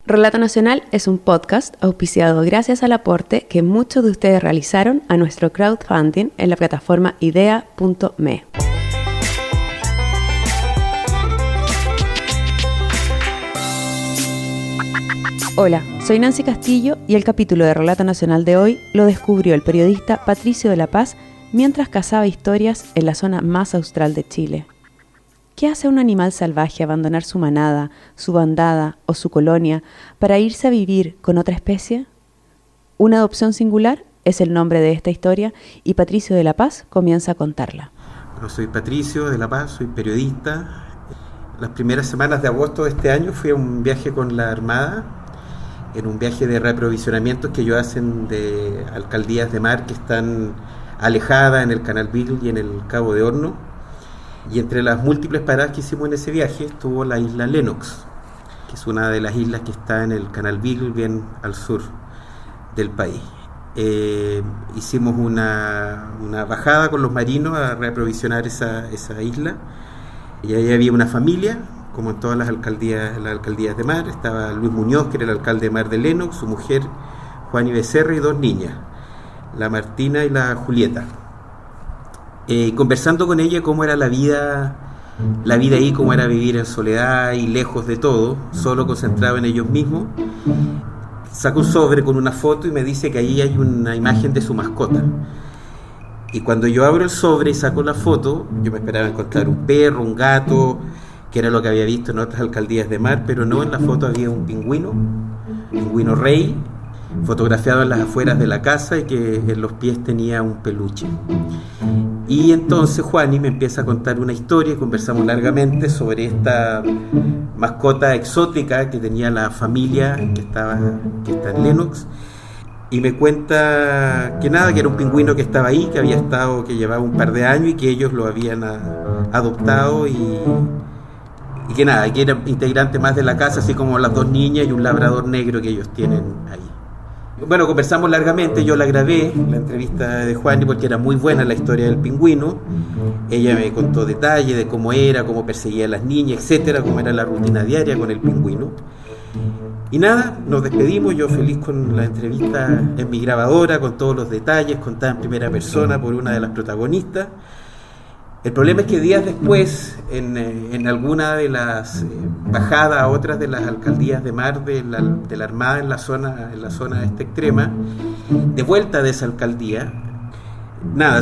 Relato Nacional es un podcast auspiciado gracias al aporte que muchos de ustedes realizaron a nuestro crowdfunding en la plataforma idea.me. Hola, soy Nancy Castillo y el capítulo de Relato Nacional de hoy lo descubrió el periodista Patricio de la Paz mientras cazaba historias en la zona más austral de Chile. ¿Qué hace un animal salvaje abandonar su manada, su bandada o su colonia para irse a vivir con otra especie? Una adopción singular es el nombre de esta historia y Patricio de la Paz comienza a contarla. Bueno, soy Patricio de la Paz, soy periodista. Las primeras semanas de agosto de este año fui a un viaje con la Armada, en un viaje de reaprovisionamiento que ellos hacen de alcaldías de mar que están alejadas en el Canal Beagle y en el Cabo de Horno. Y entre las múltiples paradas que hicimos en ese viaje estuvo la isla Lennox, que es una de las islas que está en el Canal Beagle, bien al sur del país. Hicimos una bajada con los marinos a reaprovisionar esa isla, y ahí había una familia, como en todas las alcaldías de mar. Estaba Luis Muñoz, que era el alcalde de Mar de Lennox, su mujer Juani Becerra y dos niñas, la Martina y la Julieta. Conversando con ella cómo era la vida ahí, cómo era vivir en soledad y lejos de todo, solo concentrado en ellos mismos, saca un sobre con una foto y me dice que ahí hay una imagen de su mascota. Y cuando yo abro el sobre y saco la foto, yo me esperaba encontrar un perro, un gato, que era lo que había visto en otras alcaldías de mar, pero no, en la foto había un pingüino rey, fotografiado en las afueras de la casa y que en los pies tenía un peluche. Y entonces Juani me empieza a contar una historia y conversamos largamente sobre esta mascota exótica que tenía la familia que está en Lennox, y me cuenta que era un pingüino que estaba ahí, que llevaba un par de años y que ellos lo habían adoptado y que era integrante más de la casa, así como las dos niñas y un labrador negro que ellos tienen ahí. Bueno, conversamos largamente, yo la grabé, la entrevista de Juani, porque era muy buena la historia del pingüino. Ella me contó detalles de cómo era, cómo perseguía a las niñas, etcétera, cómo era la rutina diaria con el pingüino. Y nada, nos despedimos, yo feliz con la entrevista en mi grabadora, con todos los detalles, contada en primera persona por una de las protagonistas. El problema es que días después, en alguna de las bajadas a otras de las alcaldías de mar de la Armada en la zona esta extrema, de vuelta de esa alcaldía,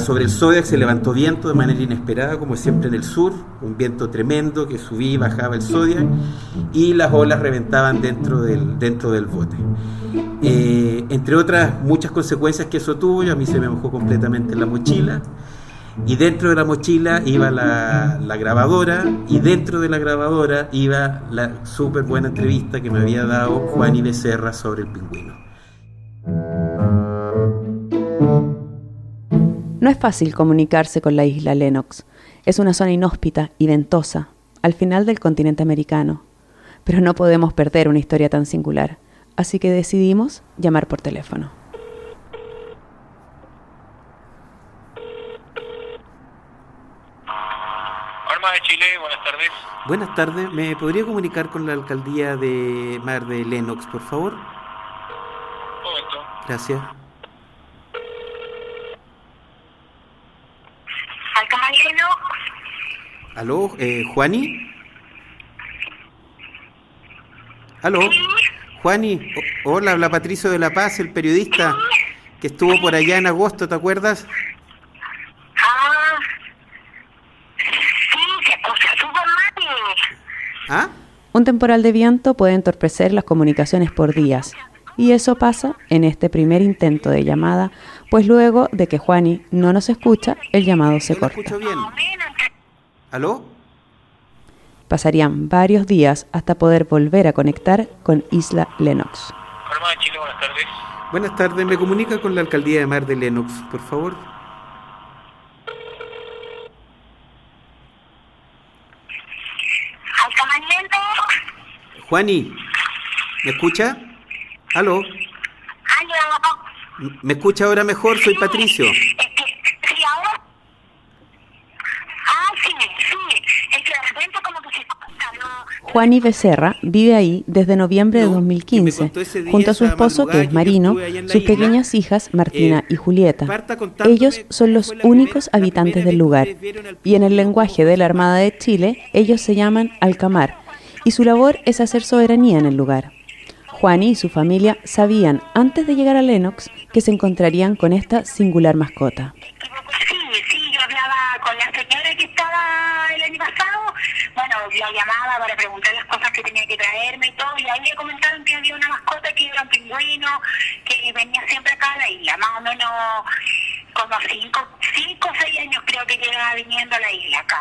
sobre el Zodiac se levantó viento de manera inesperada, como siempre en el sur, un viento tremendo que subía y bajaba el Zodiac, y las olas reventaban dentro del bote. Entre otras muchas consecuencias que eso tuvo, a mí se me mojó completamente la mochila. Y dentro de la mochila iba la grabadora, y dentro de la grabadora iba la súper buena entrevista que me había dado Juani Becerra sobre el pingüino. No es fácil comunicarse con la isla Lennox. Es una zona inhóspita y ventosa, al final del continente americano. Pero no podemos perder una historia tan singular, así que decidimos llamar por teléfono. De Chile, buenas tardes. Buenas tardes, ¿me podría comunicar con la alcaldía de Mar de Lennox, por favor? Un momento. Gracias. ¿Alcaldía Lennox? ¿Aló, Juani? ¿Aló? ¿Sí? Juani, hola, habla Patricio de la Paz, el periodista que estuvo por allá en agosto, ¿te acuerdas? ¿Ah? Un temporal de viento puede entorpecer las comunicaciones por días, y eso pasa en este primer intento de llamada, pues luego de que Juani no nos escucha, el llamado se corta. ¿No escucho bien? ¿Aló? Pasarían varios días hasta poder volver a conectar con Isla Lennox. Armada de Chile, buenas tardes. Buenas tardes, ¿me comunica con la alcaldía de Mar de Lennox, por favor? Juani, ¿me escucha? ¿Aló? ¿Me escucha ahora mejor? Soy Patricio. Sí, ahora. Sí. Es que de repente como que se corta, ¿no? Juani Becerra vive ahí desde noviembre de 2015, junto a su esposo, que es marino, sus pequeñas hijas Martina y Julieta. Ellos son los únicos habitantes del lugar, y en el lenguaje de la Armada de Chile, ellos se llaman alcamar, y su labor es hacer soberanía en el lugar. Juani y su familia sabían, antes de llegar a Lenox, que se encontrarían con esta singular mascota. Sí, yo hablaba con la señora que estaba el año pasado, bueno, la llamaba para preguntar las cosas que tenía que traerme y todo, y ahí le comentaron que había una mascota que era un pingüino, que venía siempre acá a la isla, más o menos como 5 o 6 años creo que lleva viniendo a la isla acá.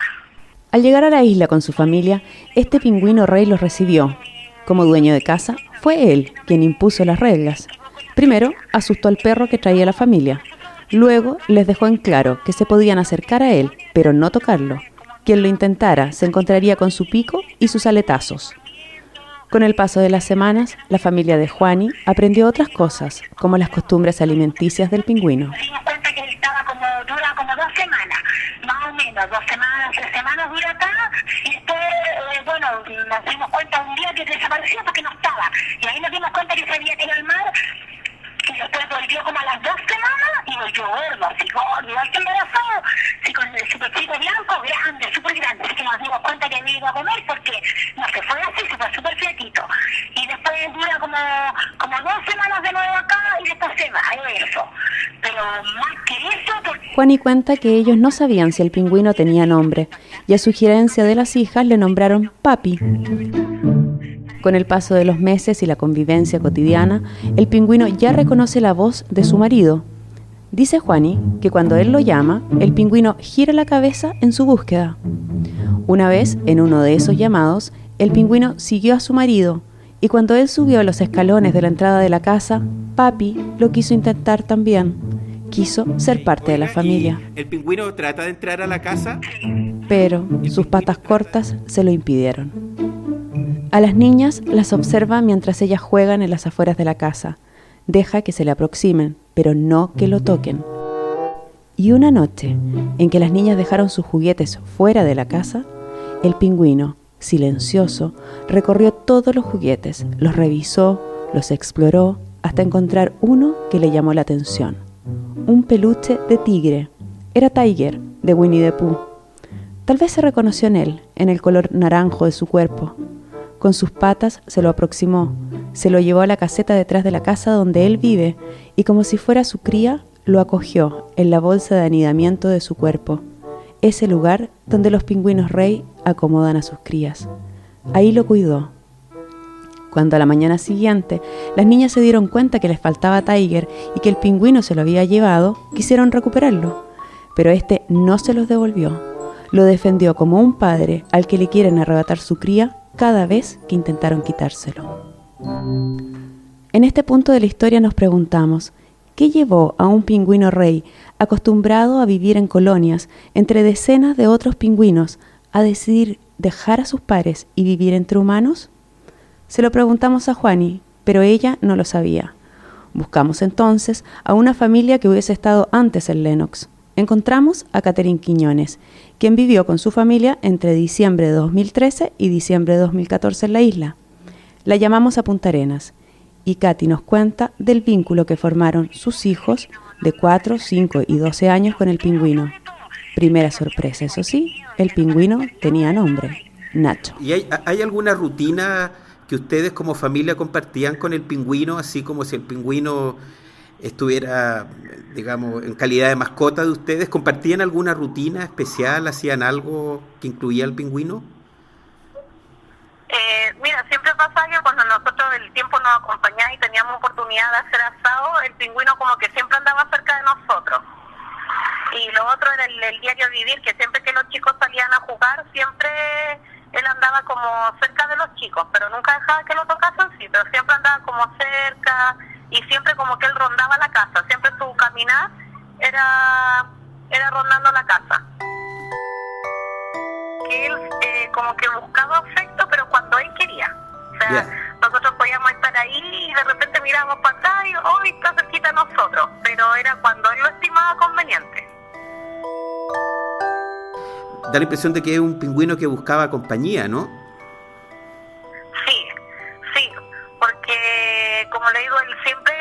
Al llegar a la isla con su familia, este pingüino rey los recibió. Como dueño de casa, fue él quien impuso las reglas. Primero, asustó al perro que traía la familia. Luego, les dejó en claro que se podían acercar a él, pero no tocarlo. Quien lo intentara se encontraría con su pico y sus aletazos. Con el paso de las semanas, la familia de Juani aprendió otras cosas, como las costumbres alimenticias del pingüino. Nos dimos cuenta que él dura como 2 semanas, más o menos, 2 semanas, 3 semanas dura acá, y después, bueno, nos dimos cuenta un día que desapareció porque no estaba, y ahí nos dimos cuenta que se había ido al mar, y después volvió como a las 2 semanas, y volvió gordo, así gordo, igual que embarazado, así con el supercito blanco, grande, súper grande, así que nos dimos cuenta que había ido a comer, porque no se fue así, se fue súper flaquito, y después dura como 2 semanas de nuevo acá, y después se va, eso, pero más que eso, porque... Juani cuenta que ellos no sabían si el pingüino tenía nombre, y a sugerencia de las hijas le nombraron Papi. Con el paso de los meses y la convivencia cotidiana, el pingüino ya reconoce la voz de su marido. Dice Juani que cuando él lo llama, el pingüino gira la cabeza en su búsqueda. Una vez, en uno de esos llamados, el pingüino siguió a su marido, y cuando él subió los escalones de la entrada de la casa, Papi lo quiso intentar también. Quiso ser parte de la familia. ¿El pingüino trata de entrar a la casa? Pero sus patas cortas se lo impidieron. A las niñas las observa mientras ellas juegan en las afueras de la casa. Deja que se le aproximen, pero no que lo toquen. Y una noche, en que las niñas dejaron sus juguetes fuera de la casa, el pingüino, silencioso, recorrió todos los juguetes, los revisó, los exploró, hasta encontrar uno que le llamó la atención. Un peluche de tigre. Era Tiger, de Winnie the Pooh. Tal vez se reconoció en él, en el color naranjo de su cuerpo. Con sus patas se lo aproximó, se lo llevó a la caseta detrás de la casa donde él vive y como si fuera su cría, lo acogió en la bolsa de anidamiento de su cuerpo, ese lugar donde los pingüinos rey acomodan a sus crías. Ahí lo cuidó. Cuando a la mañana siguiente las niñas se dieron cuenta que les faltaba Tiger y que el pingüino se lo había llevado, quisieron recuperarlo, pero este no se los devolvió. Lo defendió como un padre al que le quieren arrebatar su cría cada vez que intentaron quitárselo. En este punto de la historia nos preguntamos, ¿qué llevó a un pingüino rey, acostumbrado a vivir en colonias entre decenas de otros pingüinos, a decidir dejar a sus pares y vivir entre humanos? Se lo preguntamos a Juani, pero ella no lo sabía. Buscamos entonces a una familia que hubiese estado antes en Lenox. Encontramos a Catherine Quiñones, quien vivió con su familia entre diciembre de 2013 y diciembre de 2014 en la isla. La llamamos a Punta Arenas y Katy nos cuenta del vínculo que formaron sus hijos de 4, 5 y 12 años con el pingüino. Primera sorpresa, eso sí, el pingüino tenía nombre, Nacho. ¿Y hay alguna rutina que ustedes como familia compartían con el pingüino, así como si el pingüino estuviera, digamos, en calidad de mascota de ustedes? ¿Compartían alguna rutina especial? ¿Hacían algo que incluía al pingüino? Mira, siempre pasaba que cuando nosotros el tiempo nos acompañaba y teníamos oportunidad de hacer asado, el pingüino como que siempre andaba cerca de nosotros. Y lo otro era el diario vivir, que siempre que los chicos salían a jugar, siempre él andaba como cerca de los chicos, pero nunca dejaba que lo tocasen, sí, pero siempre andaba como cerca y siempre como que él rondaba la casa, siempre su caminar era rondando la casa. Que él como que buscaba afecto, pero cuando él quería. O sea, nosotros podíamos estar ahí y de repente mirábamos para acá y hoy está cerquita de nosotros, pero era cuando él lo estimaba conveniente. Da la impresión de que es un pingüino que buscaba compañía, ¿no? como le digo, él siempre,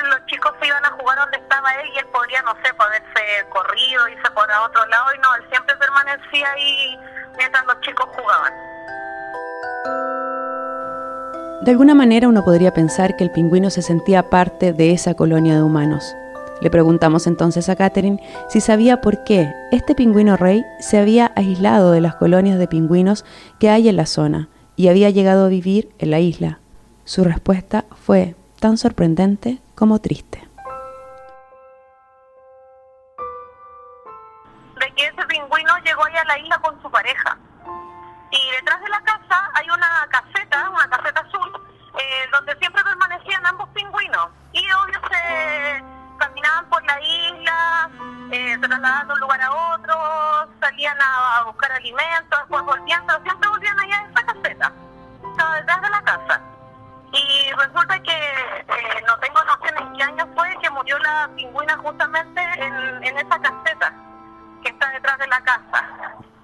los chicos se iban a jugar donde estaba él y él podría, no sé, haberse corrido, irse por a otro lado, y no, él siempre permanecía ahí mientras los chicos jugaban. De alguna manera uno podría pensar que el pingüino se sentía parte de esa colonia de humanos. Le preguntamos entonces a Catherine si sabía por qué este pingüino rey se había aislado de las colonias de pingüinos que hay en la zona y había llegado a vivir en la isla. Su respuesta fue tan sorprendente como triste. De que ese pingüino llegó ahí a la isla con su pareja. Y detrás de la casa hay una caseta azul, donde siempre permanecían ambos pingüinos. Y obvio se caminaban por la isla, se trasladaban de un lugar a otro, salían a buscar alimentos, después volvían, pero siempre volvían allá a esa caseta. Estaba detrás de la casa. Y resulta que no tengo noción en qué año fue que murió la pingüina justamente en esa caseta que está detrás de la casa.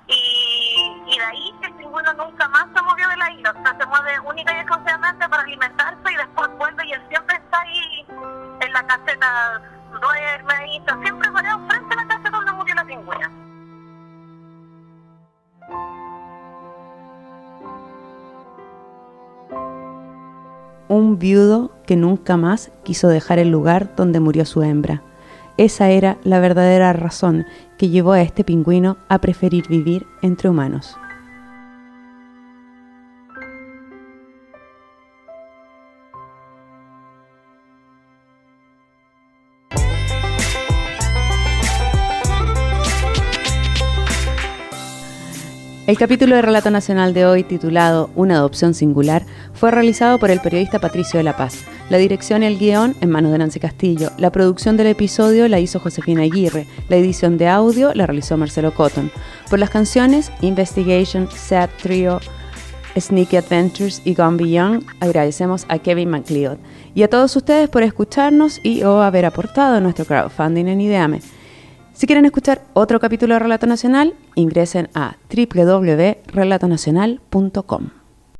Y de ahí el pingüino nunca más se movió de la isla, o sea, se mueve única y exclusivamente para alimentarse y después vuelve, y él siempre está ahí en la caseta, duerme ahí, está siempre parado frente a la caseta donde murió la pingüina. Un viudo que nunca más quiso dejar el lugar donde murió su hembra. Esa era la verdadera razón que llevó a este pingüino a preferir vivir entre humanos. El capítulo de Relato Nacional de hoy, titulado Una adopción singular, fue realizado por el periodista Patricio de la Paz. La dirección y el guión en manos de Nancy Castillo. La producción del episodio la hizo Josefina Aguirre. La edición de audio la realizó Marcelo Cotton. Por las canciones Investigation, Sad Trio, Sneaky Adventures y Gone Beyond, agradecemos a Kevin MacLeod. Y a todos ustedes por escucharnos y o haber aportado a nuestro crowdfunding en Ideame. Si quieren escuchar otro capítulo de Relato Nacional, ingresen a www.relatonacional.com.